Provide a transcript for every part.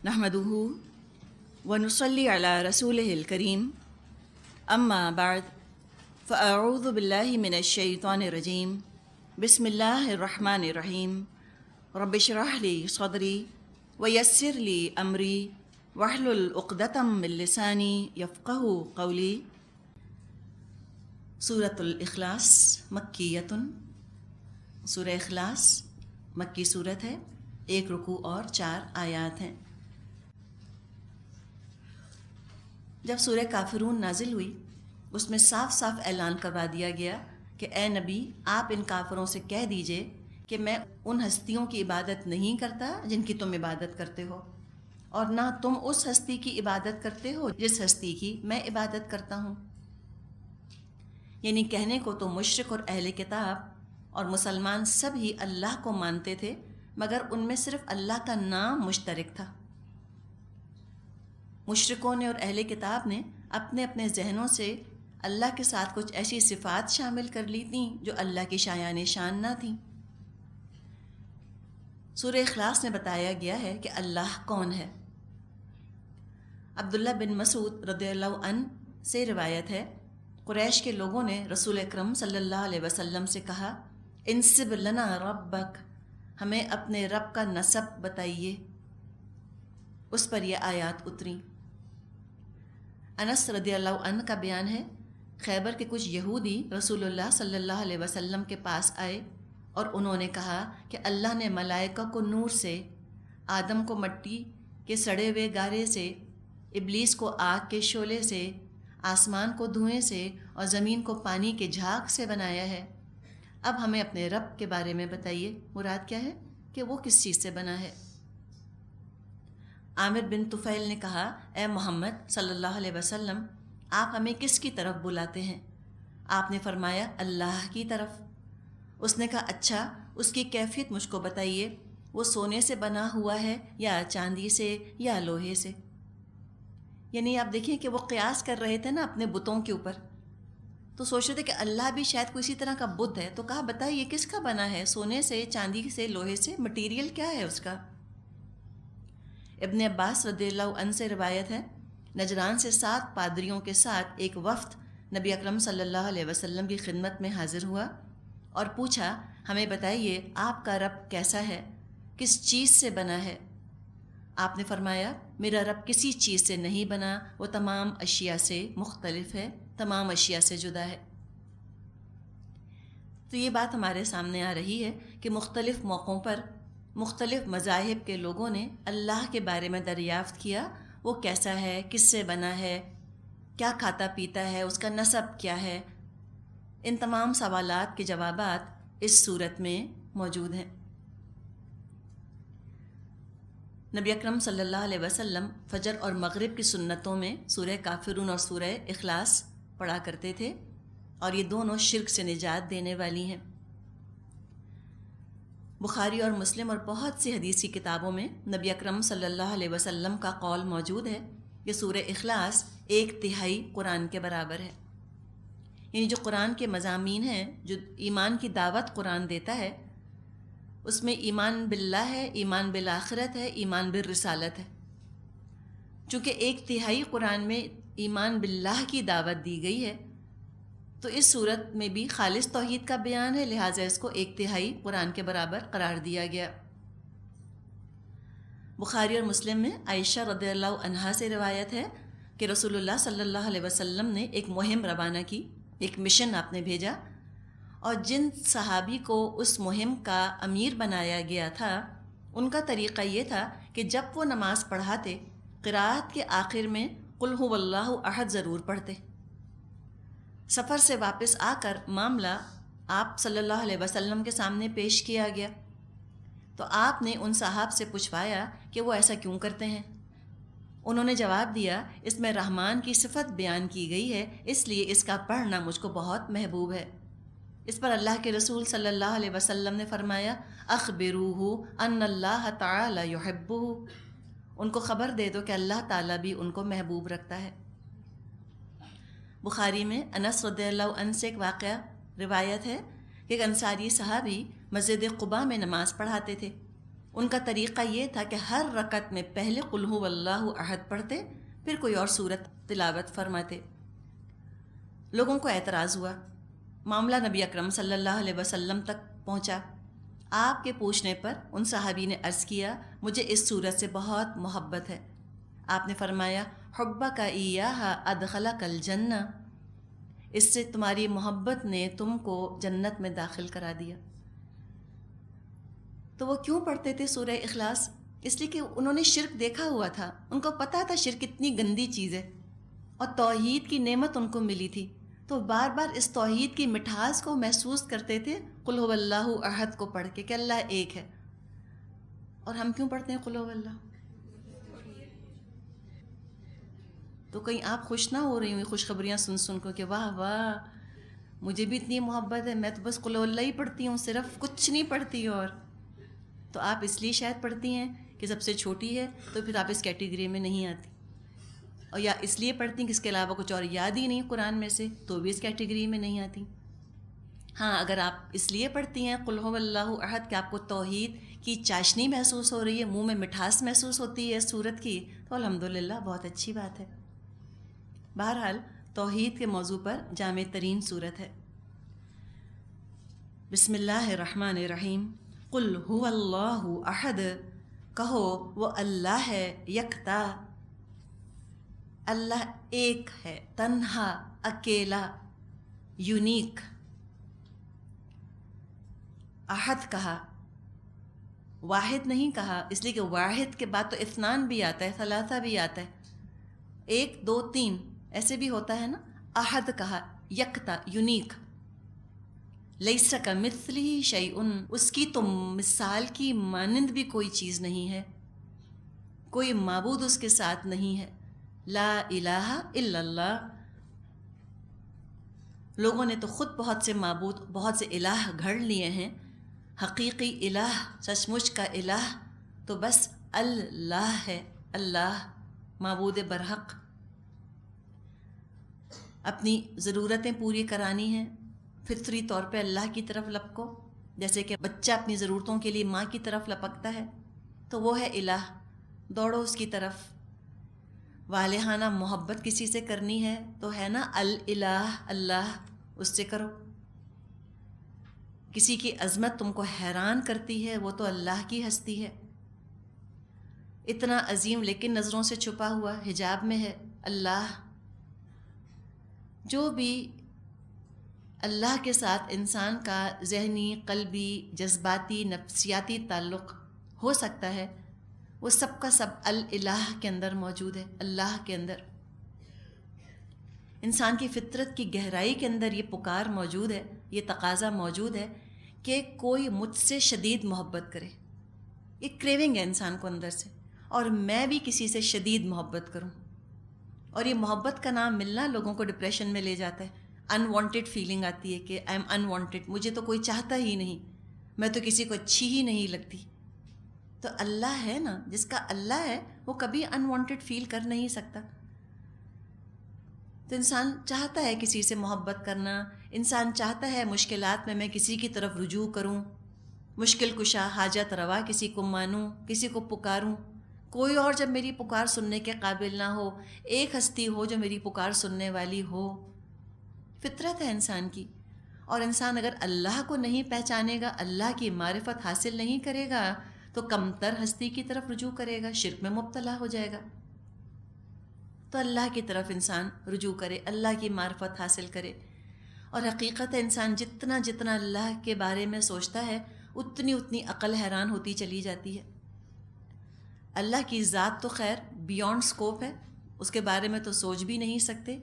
نحمده ونصلي على رسوله الكريم اما بعد فاعوذ بالله من الشيطان الرجيم بسم الله الرحمن الرحيم رب اشرح لي صدري ويسر لي امري واحلل عقدة من لساني يفقهوا قولي۔ سورۃ الاخلاص مکیۃ، سورہ اخلاص مکی صورت ہے، 1 رکوع اور 4 آیات ہیں۔ جب سورہ کافرون نازل ہوئی اس میں صاف صاف اعلان کروا دیا گیا کہ اے نبی، آپ ان کافروں سے کہہ دیجئے کہ میں ان ہستیوں کی عبادت نہیں کرتا جن کی تم عبادت کرتے ہو، اور نہ تم اس ہستی کی عبادت کرتے ہو جس ہستی کی میں عبادت کرتا ہوں۔ یعنی کہنے کو تو مشرک اور اہل کتاب اور مسلمان سب ہی اللہ کو مانتے تھے، مگر ان میں صرف اللہ کا نام مشترک تھا۔ مشرکوں نے اور اہل کتاب نے اپنے اپنے ذہنوں سے اللہ کے ساتھ کچھ ایسی صفات شامل کر لی تھیں جو اللہ کی شایان شان نہ تھیں۔ سورہ اخلاص میں بتایا گیا ہے کہ اللہ کون ہے۔ عبداللہ بن مسعود رضی اللہ عنہ سے روایت ہے، قریش کے لوگوں نے رسول اکرم صلی اللہ علیہ وسلم سے کہا، انسب لنا ربک، ہمیں اپنے رب کا نسب بتائیے۔ اس پر یہ آیات اتریں۔ انس رضی اللہ عنہ کا بیان ہے، خیبر کے کچھ یہودی رسول اللہ صلی اللہ علیہ وسلم کے پاس آئے اور انہوں نے کہا کہ اللہ نے ملائکہ کو نور سے، آدم کو مٹی کے سڑے ہوئے گارے سے، ابلیس کو آگ کے شعلے سے، آسمان کو دھوئیں سے اور زمین کو پانی کے جھاگ سے بنایا ہے۔ اب ہمیں اپنے رب کے بارے میں بتائیے، مراد کیا ہے کہ وہ کس چیز سے بنا ہے۔ عامر بن طفیل نے کہا، اے محمد صلی اللہ علیہ وسلم، آپ ہمیں کس کی طرف بلاتے ہیں؟ آپ نے فرمایا، اللہ کی طرف۔ اس نے کہا، اچھا، اس کی کیفیت مجھ کو بتائیے، وہ سونے سے بنا ہوا ہے یا چاندی سے یا لوہے سے؟ یعنی آپ دیکھیں کہ وہ قیاس کر رہے تھے نا اپنے بتوں کے اوپر، تو سوچ رہے تھے کہ اللہ بھی شاید کوئی اسی طرح کا بت ہے، تو کہا بتائیے کس کا بنا ہے، سونے سے، چاندی سے، لوہے سے، مٹیریل کیا ہے اس کا؟ ابن عباس رضی اللہ عنہ سے روایت ہے، نجران سے 7 پادریوں کے ساتھ ایک وفد نبی اکرم صلی اللہ علیہ وسلم کی خدمت میں حاضر ہوا اور پوچھا، ہمیں بتائیے آپ کا رب کیسا ہے، کس چیز سے بنا ہے؟ آپ نے فرمایا، میرا رب کسی چیز سے نہیں بنا، وہ تمام اشیاء سے مختلف ہے، تمام اشیاء سے جدا ہے۔ تو یہ بات ہمارے سامنے آ رہی ہے کہ مختلف موقعوں پر مختلف مذاہب کے لوگوں نے اللہ کے بارے میں دریافت کیا، وہ کیسا ہے، کس سے بنا ہے، کیا کھاتا پیتا ہے، اس کا نسب کیا ہے۔ ان تمام سوالات کے جوابات اس صورت میں موجود ہیں۔ نبی اکرم صلی اللہ علیہ وسلم فجر اور مغرب کی سنتوں میں سورہ کافرون اور سورہ اخلاص پڑھا کرتے تھے، اور یہ دونوں شرک سے نجات دینے والی ہیں۔ بخاری اور مسلم اور بہت سی حدیثی کتابوں میں نبی اکرم صلی اللہ علیہ وسلم کا قول موجود ہے کہ سورہ اخلاص 1/3 قرآن کے برابر ہے۔ یعنی جو قرآن کے مضامین ہیں، جو ایمان کی دعوت قرآن دیتا ہے، اس میں ایمان باللہ ہے، ایمان بالآخرت ہے، ایمان بالرسالت ہے۔ چونکہ 1/3 قرآن میں ایمان باللہ کی دعوت دی گئی ہے، تو اس صورت میں بھی خالص توحید کا بیان ہے، لہٰذا اس کو 1/3 قرآن کے برابر قرار دیا گیا۔ بخاری اور مسلم میں عائشہ رضی اللہ عنہا سے روایت ہے کہ رسول اللہ صلی اللہ علیہ وسلم نے ایک مہم روانہ کی، ایک مشن آپ نے بھیجا، اور جن صحابی کو اس مہم کا امیر بنایا گیا تھا، ان کا طریقہ یہ تھا کہ جب وہ نماز پڑھاتے، قرأت کے آخر میں قل هو اللہ احد ضرور پڑھتے۔ سفر سے واپس آ کر معاملہ آپ صلی اللہ علیہ وسلم کے سامنے پیش کیا گیا، تو آپ نے ان صحاب سے پوچھوایا کہ وہ ایسا کیوں کرتے ہیں؟ انہوں نے جواب دیا، اس میں رحمان کی صفت بیان کی گئی ہے، اس لیے اس کا پڑھنا مجھ کو بہت محبوب ہے۔ اس پر اللہ کے رسول صلی اللہ علیہ وسلم نے فرمایا، اخبروہ ان اللہ تعالی یحبہ، ان کو خبر دے دو کہ اللہ تعالیٰ بھی ان کو محبوب رکھتا ہے۔ بخاری میں انس رضی اللہ عنہ سے ایک واقعہ روایت ہے کہ ایک انصاری صحابی مسجد قباء میں نماز پڑھاتے تھے، ان کا طریقہ یہ تھا کہ ہر رکعت میں پہلے قل هو اللہ احد پڑھتے، پھر کوئی اور صورت تلاوت فرماتے۔ لوگوں کو اعتراض ہوا، معاملہ نبی اکرم صلی اللہ علیہ وسلم تک پہنچا۔ آپ کے پوچھنے پر ان صحابی نے عرض کیا، مجھے اس صورت سے بہت محبت ہے۔ آپ نے فرمایا، حبک ایہا ادخلک الجنہ، اس سے تمہاری محبت نے تم کو جنت میں داخل کرا دیا۔ تو وہ کیوں پڑھتے تھے سورہ اخلاص؟ اس لیے کہ انہوں نے شرک دیکھا ہوا تھا، ان کو پتہ تھا شرک اتنی گندی چیز ہے، اور توحید کی نعمت ان کو ملی تھی، تو بار بار اس توحید کی مٹھاس کو محسوس کرتے تھے قل هو اللہ احد کو پڑھ کے کہ اللہ ایک ہے۔ اور ہم کیوں پڑھتے ہیں قل هو اللہ؟ تو کہیں آپ خوش نہ ہو رہی ہوئی خوشخبریاں سن کو کہ واہ واہ مجھے بھی اتنی محبت ہے، میں تو بس قل هو اللہ ہی پڑھتی ہوں، صرف کچھ نہیں پڑھتی۔ اور تو آپ اس لیے شاید پڑھتی ہیں کہ سب سے چھوٹی ہے، تو پھر آپ اس کیٹیگری میں نہیں آتی، اور یا اس لیے پڑھتی ہیں کہ اس کے علاوہ کچھ اور یاد ہی نہیں قرآن میں سے، تو بھی اس کیٹیگری میں نہیں آتی۔ ہاں، اگر آپ اس لیے پڑھتی ہیں قل هو اللہ احد کہ آپ کو توحید کی چاشنی محسوس ہو رہی ہے، منہ میں مٹھاس محسوس ہوتی ہے اس صورت کی، تو الحمدللہ بہت اچھی بات ہے۔ بہرحال توحید کے موضوع پر جامع ترین صورت ہے۔ بسم اللہ الرحمن الرحیم۔ قل هو اللہ احد، کہو وہ اللہ ہے یکتا، اللہ ایک ہے، تنہا، اکیلا، یونیک۔ احد کہا، واحد نہیں کہا، اس لیے کہ واحد کے بعد تو اثنان بھی آتا ہے، ثلاثہ بھی آتا ہے، 1 2 3 ایسے بھی ہوتا ہے نا۔ احد کہا، یکتا، یونیک۔ لیس کمثلہ شیء، اس کی تو مثال کی مانند بھی کوئی چیز نہیں ہے، کوئی معبود اس کے ساتھ نہیں ہے۔ لا الہ الا اللہ، لوگوں نے تو خود بہت سے معبود، بہت سے الہ گھڑ لیے ہیں، حقیقی الہ، سچ مچ کا الہ تو بس اللہ ہے، اللہ معبود برحق۔ اپنی ضرورتیں پوری کرانی ہیں، فطری طور پہ اللہ کی طرف لپکو، جیسے کہ بچہ اپنی ضرورتوں کے لیے ماں کی طرف لپکتا ہے، تو وہ ہے الہ، دوڑو اس کی طرف۔ والہانہ محبت کسی سے کرنی ہے تو ہے نا الالہ، اللہ، اس سے کرو۔ کسی کی عظمت تم کو حیران کرتی ہے، وہ تو اللہ کی ہستی ہے، اتنا عظیم لیکن نظروں سے چھپا ہوا حجاب میں ہے اللہ۔ جو بھی اللہ کے ساتھ انسان کا ذہنی، قلبی، جذباتی، نفسیاتی تعلق ہو سکتا ہے، وہ سب کا سب الالہ کے اندر موجود ہے، اللہ کے اندر۔ انسان کی فطرت کی گہرائی کے اندر یہ پکار موجود ہے، یہ تقاضا موجود ہے کہ کوئی مجھ سے شدید محبت کرے، یہ کریونگ ہے انسان کو اندر سے، اور میں بھی کسی سے شدید محبت کروں۔ اور یہ محبت کا نام ملنا لوگوں کو ڈپریشن میں لے جاتا ہے، انوانٹیڈ فیلنگ آتی ہے کہ آئی ایم انوانٹیڈ، مجھے تو کوئی چاہتا ہی نہیں، میں تو کسی کو اچھی ہی نہیں لگتی۔ تو اللہ ہے نا، جس کا اللہ ہے وہ کبھی انوانٹیڈ فیل کر نہیں سکتا۔ تو انسان چاہتا ہے کسی سے محبت کرنا، انسان چاہتا ہے مشکلات میں کسی کی طرف رجوع کروں، مشکل کشا، حاجت روا کسی کو مانوں، کسی کو پکاروں۔ کوئی اور جب میری پکار سننے کے قابل نہ ہو، ایک ہستی ہو جو میری پکار سننے والی ہو۔ فطرت ہے انسان کی، اور انسان اگر اللہ کو نہیں پہچانے گا، اللہ کی معرفت حاصل نہیں کرے گا، تو کمتر ہستی کی طرف رجوع کرے گا، شرک میں مبتلا ہو جائے گا۔ تو اللہ کی طرف انسان رجوع کرے، اللہ کی معرفت حاصل کرے۔ اور حقیقت انسان جتنا جتنا اللہ کے بارے میں سوچتا ہے، اتنی اتنی عقل حیران ہوتی چلی جاتی ہے۔ اللہ کی ذات تو خیر بیونڈ سکوپ ہے، اس کے بارے میں تو سوچ بھی نہیں سکتے۔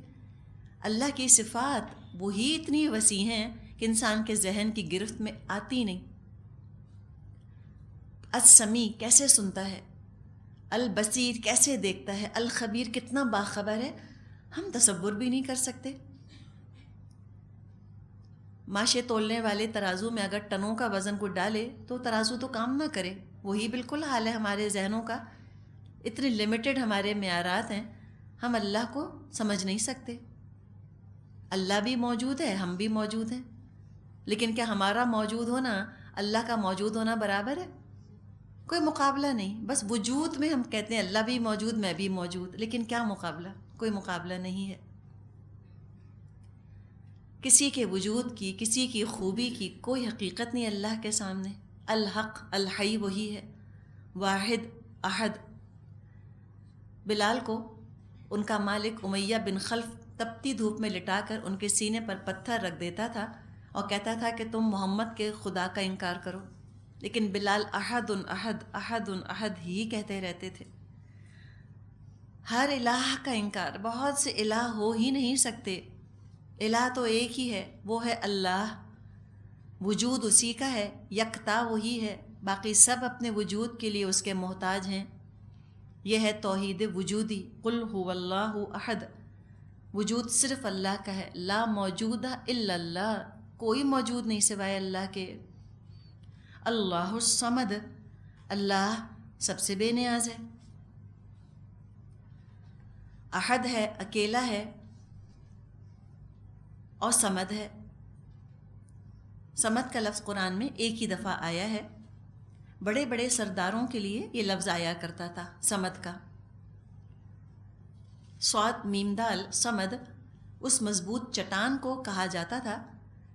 اللہ کی صفات وہی اتنی وسیع ہیں کہ انسان کے ذہن کی گرفت میں آتی نہیں۔ السمیع کیسے سنتا ہے، البصیر کیسے دیکھتا ہے، الخبیر کتنا باخبر ہے، ہم تصور بھی نہیں کر سکتے۔ ماشے تولنے والے ترازو میں اگر ٹنوں کا وزن کو ڈالے تو ترازو تو کام نہ کرے، وہی بالکل حال ہے ہمارے ذہنوں کا۔ اتنے لمیٹڈ ہمارے معیارات ہیں، ہم اللہ کو سمجھ نہیں سکتے۔ اللہ بھی موجود ہے، ہم بھی موجود ہیں، لیکن کیا ہمارا موجود ہونا اللہ کا موجود ہونا برابر ہے؟ کوئی مقابلہ نہیں. بس وجود میں ہم کہتے ہیں اللہ بھی موجود میں بھی موجود، لیکن کیا مقابلہ؟ کوئی مقابلہ نہیں ہے. کسی کے وجود کی، کسی کی خوبی کی کوئی حقیقت نہیں اللہ کے سامنے. الحق الحی وہی ہے، واحد احد. بلال کو ان کا مالک امیہ بن خلف تپتی دھوپ میں لٹا کر ان کے سینے پر پتھر رکھ دیتا تھا اور کہتا تھا کہ تم محمد کے خدا کا انکار کرو، لیکن بلال احد احد احد احد ہی کہتے رہتے تھے. ہر الہ کا انکار. بہت سے الہ ہو ہی نہیں سکتے، الہ تو ایک ہی ہے، وہ ہے اللہ. وجود اسی کا ہے، یکتا وہی ہے، باقی سب اپنے وجود کے لیے اس کے محتاج ہیں. یہ ہے توحید وجودی. قل هو اللہ احد. وجود صرف اللہ کا ہے. لا موجود الا اللہ. کوئی موجود نہیں سوائے اللہ کے. اللہ الصمد. اللہ سب سے بے نیاز ہے. احد ہے، اکیلا ہے، اور صمد ہے. صمد کا لفظ قرآن میں ایک ہی دفعہ آیا ہے. بڑے بڑے سرداروں کے لیے یہ لفظ آیا کرتا تھا صمد کا. صاد میم دال صمد اس مضبوط چٹان کو کہا جاتا تھا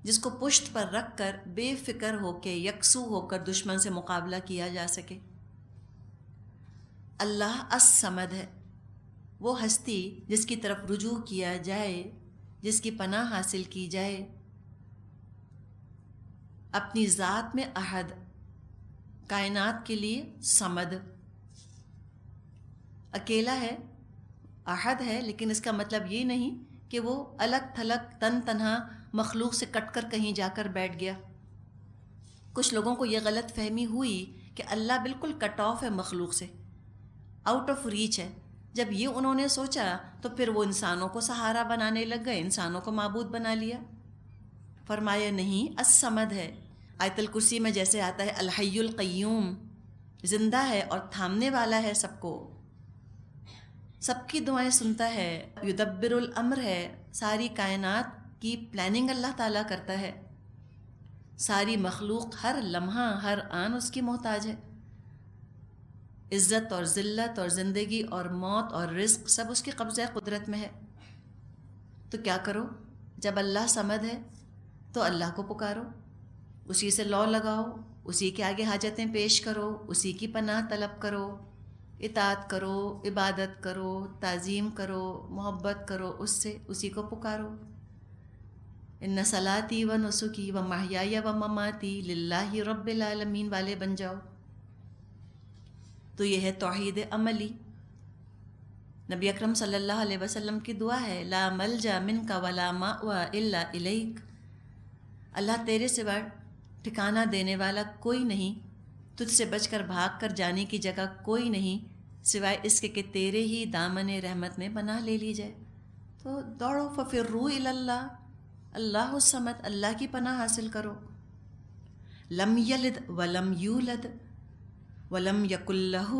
جس کو پشت پر رکھ کر بے فکر ہو کے یکسو ہو کر دشمن سے مقابلہ کیا جا سکے. اللہ الصمد ہے، وہ ہستی جس کی طرف رجوع کیا جائے، جس کی پناہ حاصل کی جائے. اپنی ذات میں احد، کائنات کے لیے صمد. اکیلا ہے، احد ہے، لیکن اس کا مطلب یہ نہیں کہ وہ الگ تھلگ تن تنہا مخلوق سے کٹ کر کہیں جا کر بیٹھ گیا. کچھ لوگوں کو یہ غلط فہمی ہوئی کہ اللہ بالکل کٹ آف ہے مخلوق سے، آؤٹ آف ریچ ہے. جب یہ انہوں نے سوچا تو پھر وہ انسانوں کو سہارا بنانے لگ گئے، انسانوں کو معبود بنا لیا. فرمایا نہیں، الصمد ہے. آیت الکرسی میں جیسے آتا ہے الحی القیوم، زندہ ہے اور تھامنے والا ہے سب کو، سب کی دعائیں سنتا ہے. یدبر الامر ہے، ساری کائنات کی پلاننگ اللہ تعالیٰ کرتا ہے. ساری مخلوق ہر لمحہ ہر آن اس کی محتاج ہے. عزت اور ذلت اور زندگی اور موت اور رزق سب اس کے قبضہ قدرت میں ہے. تو کیا کرو؟ جب اللہ صمد ہے تو اللہ کو پکارو، اسی سے لو لگاؤ، اسی کے آگے حاجتیں پیش کرو، اسی کی پناہ طلب کرو، اطاعت کرو، عبادت کرو، تعظیم کرو، محبت کرو اس سے، اسی کو پکارو. ان صلاتی و نسکی و محیای و مماتی للہ رب العالمین والے بن جاؤ. تو یہ ہے توحید عملی. نبی اکرم صلی اللہ علیہ وسلم کی دعا ہے، لا ملجا منک ولا مأوی الا الیک. اللہ تیرے سوا ٹھکانہ دینے والا کوئی نہیں، تجھ سے بچ کر بھاگ کر جانے کی جگہ کوئی نہیں سوائے اس کے کہ تیرے ہی دامن رحمت میں پناہ لے لی جائے. تو دوڑو، ففروا الی اللہ. اللہ الصمد، اللہ کی پناہ حاصل کرو. لم یلد ولم یولد ولم یکن لہ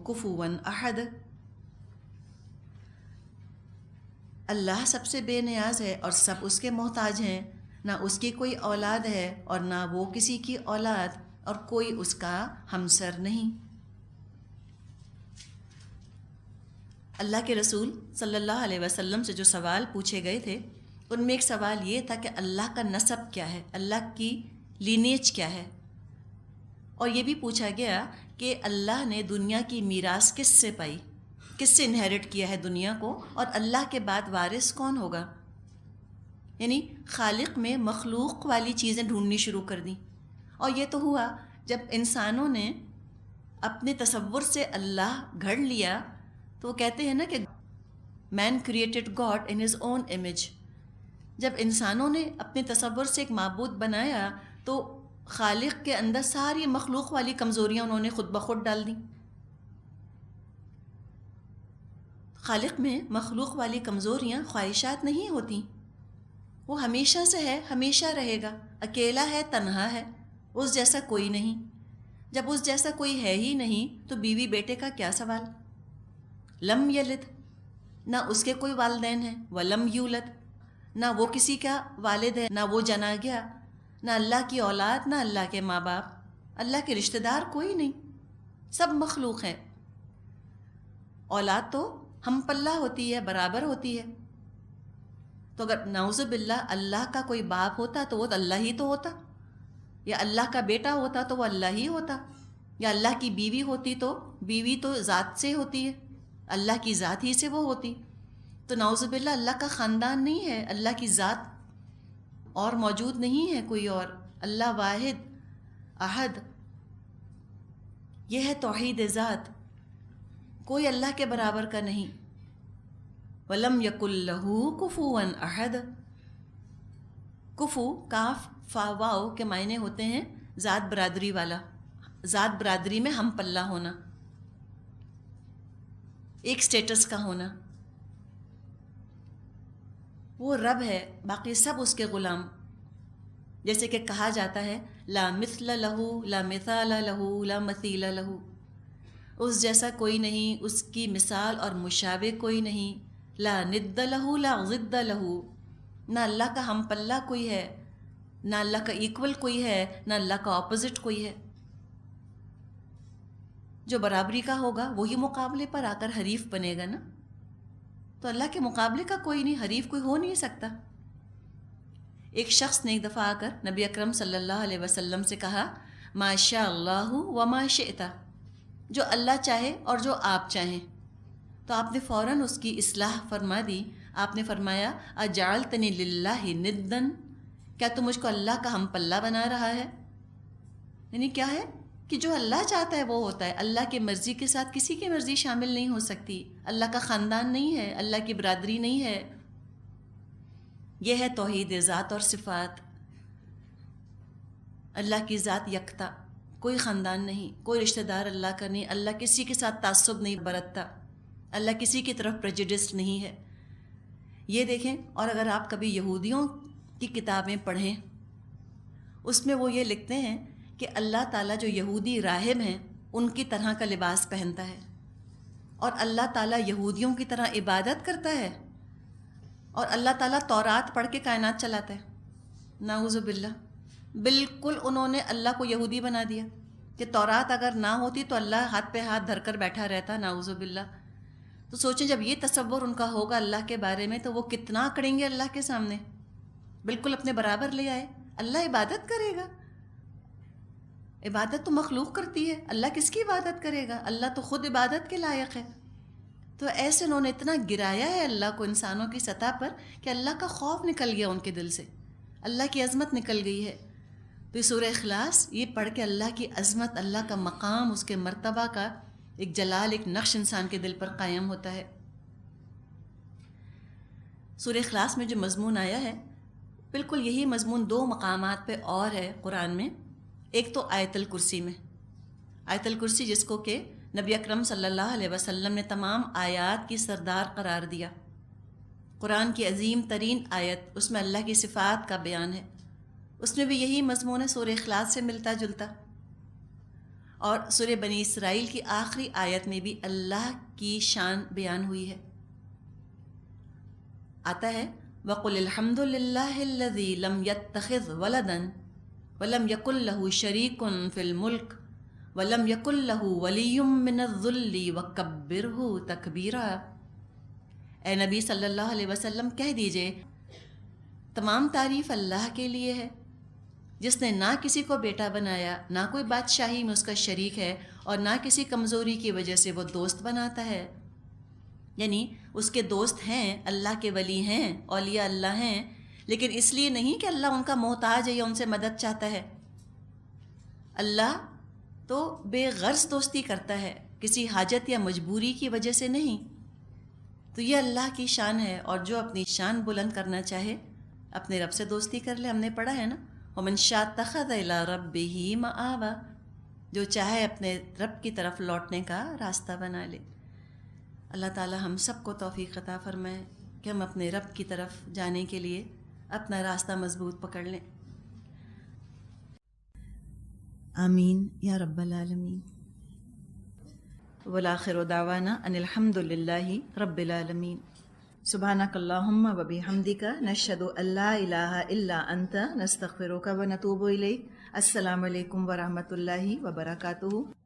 کفوا احد. اللہ سب سے بے نیاز ہے اور سب اس کے محتاج ہیں. نہ اس کی کوئی اولاد ہے اور نہ وہ کسی کی اولاد، اور کوئی اس کا ہمسر نہیں. اللہ کے رسول صلی اللہ علیہ وسلم سے جو سوال پوچھے گئے تھے ان میں ایک سوال یہ تھا کہ اللہ کا نسب کیا ہے، اللہ کی لینیج کیا ہے. اور یہ بھی پوچھا گیا کہ اللہ نے دنیا کی میراث کس سے پائی، کس سے انہیرٹ کیا ہے دنیا کو، اور اللہ کے بعد وارث کون ہوگا. یعنی خالق میں مخلوق والی چیزیں ڈھونڈنی شروع کر دیں. اور یہ تو ہوا جب انسانوں نے اپنے تصور سے اللہ گھڑ لیا. تو وہ کہتے ہیں نا کہ man created God in his own image. جب انسانوں نے اپنے تصور سے ایک معبود بنایا تو خالق کے اندر ساری مخلوق والی کمزوریاں انہوں نے خود بخود ڈال دیں. خالق میں مخلوق والی کمزوریاں خواہشات نہیں ہوتی، وہ ہمیشہ سے ہے، ہمیشہ رہے گا. اکیلا ہے، تنہا ہے، اس جیسا کوئی نہیں. جب اس جیسا کوئی ہے ہی نہیں تو بیوی بیٹے کا کیا سوال. لم یلد، نہ اس کے کوئی والدین ہیں، ولم یولد، نہ وہ کسی کا والد ہے، نہ وہ جنا گیا، نہ اللہ کی اولاد، نہ اللہ کے ماں باپ، اللہ کے رشتہ دار کوئی نہیں. سب مخلوق ہیں. اولاد تو ہم پلہ ہوتی ہے، برابر ہوتی ہے. تو اگر نعوذ باللہ اللہ کا کوئی باپ ہوتا تو وہ تو اللہ ہی تو ہوتا، یا اللہ کا بیٹا ہوتا تو وہ اللہ ہی ہوتا، یا اللہ کی بیوی ہوتی تو بیوی تو ذات سے ہوتی ہے، اللہ کی ذات ہی سے وہ ہوتی. تو نعوذ باللہ اللہ کا خاندان نہیں ہے، اللہ کی ذات اور موجود نہیں ہے کوئی اور. اللہ واحد احد، یہ ہے توحید ذات، کوئی اللہ کے برابر کا نہیں. وَلَمْ يَكُنْ لَهُ كُفُوًا أَحَدٌ. کفو کاف فا واو کے معنی ہوتے ہیں ذات برادری والا، ذات برادری میں ہم پلہ ہونا، ایک سٹیٹس کا ہونا. وہ رب ہے، باقی سب اس کے غلام. جیسے کہ کہا جاتا ہے لا مثل لہو لا مثال لہو لا مثیل لہو، اس جیسا کوئی نہیں، اس کی مثال اور مشابہ کوئی نہیں. لا ند لہو لا ضد لہو، نہ اللہ کا ہم پلہ کوئی ہے، نہ اللہ کا ایکول کوئی ہے، نہ اللہ کا اپوزٹ کوئی ہے. جو برابری کا ہوگا وہی مقابلے پر آ کر حریف بنے گا نا. تو اللہ کے مقابلے کا کوئی نہیں، حریف کوئی ہو نہیں سکتا. ایک شخص نے ایک دفعہ آ کر نبی اکرم صلی اللہ علیہ وسلم سے کہا ما شاء اللہ وما شئت، جو اللہ چاہے اور جو آپ چاہیں. تو آپ نے فوراً اس کی اصلاح فرما دی. آپ نے فرمایا اجعلتنی للہ ندن، کیا تم مجھ کو اللہ کا ہم پلہ بنا رہا ہے؟ یعنی کیا ہے کہ جو اللہ چاہتا ہے وہ ہوتا ہے، اللہ کی مرضی کے ساتھ کسی کی مرضی شامل نہیں ہو سکتی. اللہ کا خاندان نہیں ہے، اللہ کی برادری نہیں ہے. یہ ہے توحید ذات اور صفات. اللہ کی ذات یکتا، کوئی خاندان نہیں، کوئی رشتہ دار اللہ کا نہیں. اللہ کسی کے ساتھ تعصب نہیں برتتا، اللہ کسی کی طرف پریجوڈسڈ نہیں ہے. یہ دیکھیں. اور اگر آپ کبھی یہودیوں کی کتابیں پڑھیں، اس میں وہ یہ لکھتے ہیں کہ اللہ تعالیٰ جو یہودی راہب ہیں ان کی طرح کا لباس پہنتا ہے، اور اللہ تعالیٰ یہودیوں کی طرح عبادت کرتا ہے، اور اللہ تعالیٰ تورات پڑھ کے کائنات چلاتا ہے. نعوذ باللہ. بالکل انہوں نے اللہ کو یہودی بنا دیا کہ تورات اگر نہ ہوتی تو اللہ ہاتھ پہ ہاتھ دھر کر بیٹھا رہتا. نعوذ باللہ. تو سوچیں جب یہ تصور ان کا ہوگا اللہ کے بارے میں تو وہ کتنا اکڑیں گے اللہ کے سامنے. بالکل اپنے برابر لے آئے. اللہ عبادت کرے گا، عبادت تو مخلوق کرتی ہے، اللہ کس کی عبادت کرے گا؟ اللہ تو خود عبادت کے لائق ہے. تو ایسے انہوں نے اتنا گرایا ہے اللہ کو انسانوں کی سطح پر کہ اللہ کا خوف نکل گیا ان کے دل سے، اللہ کی عظمت نکل گئی ہے. تو سورہ اخلاص یہ پڑھ کے اللہ کی عظمت، اللہ کا مقام، اس کے مرتبہ کا ایک جلال، ایک نقش انسان کے دل پر قائم ہوتا ہے. سورہ اخلاص میں جو مضمون آیا ہے بالکل یہی مضمون 2 مقامات پہ اور ہے قرآن میں. ایک تو آیت الکرسی میں، آیت الکرسی جس کو کہ نبی اکرم صلی اللہ علیہ وسلم نے تمام آیات کی سردار قرار دیا. قرآن کی عظیم ترین آیت، اس میں اللہ کی صفات کا بیان ہے. اس میں بھی یہی مضمون ہے، سورہ اخلاص سے ملتا جلتا. اور سورہ بنی اسرائیل کی آخری آیت میں بھی اللہ کی شان بیان ہوئی ہے. آتا ہے وَقُلِ الْحَمْدُ لِلَّهِ الَّذِي لَمْ يَتَّخِذْ وَلَدًا وَلَمْ يَكُنْ لَهُ شَرِيكٌ فِي الْمُلْكِ وَلَمْ يَكُنْ لَهُ وَلِيٌّ مِّنَ الذُّلِّ وَكَبِّرْهُ تَكْبِيرًا. اے نبی صلی اللہ علیہ وسلم کہہ دیجئے تمام تعریف اللہ کے لیے ہے جس نے نہ کسی کو بیٹا بنایا، نہ کوئی بادشاہی میں اس کا شریک ہے، اور نہ کسی کمزوری کی وجہ سے وہ دوست بناتا ہے. یعنی اس کے دوست ہیں، اللہ کے ولی ہیں، اولیاء اللہ ہیں، لیکن اس لیے نہیں کہ اللہ ان کا محتاج ہے یا ان سے مدد چاہتا ہے. اللہ تو بے غرض دوستی کرتا ہے، کسی حاجت یا مجبوری کی وجہ سے نہیں. تو یہ اللہ کی شان ہے، اور جو اپنی شان بلند کرنا چاہے اپنے رب سے دوستی کر لے. ہم نے پڑھا ہے نا وَمَنْ شَاءَ اتَّخَذَ إِلَىٰ رَبِّهِ مَآبًا، جو چاہے اپنے رب کی طرف لوٹنے کا راستہ بنا لے. اللہ تعالی ہم سب کو توفیق عطا فرمائے کہ ہم اپنے رب کی طرف جانے کے لیے اپنا راستہ مضبوط پکڑ لیں. آمین یا رب العالمین. والآخر دعوانا ان الحمد للہ رب العالمین. سبحانک اللہم و بحمدک نشہد ان لا الہ الا انت نستغفرک و نتوب الیک. السلام علیکم ورحمۃ اللہ وبرکاتہ.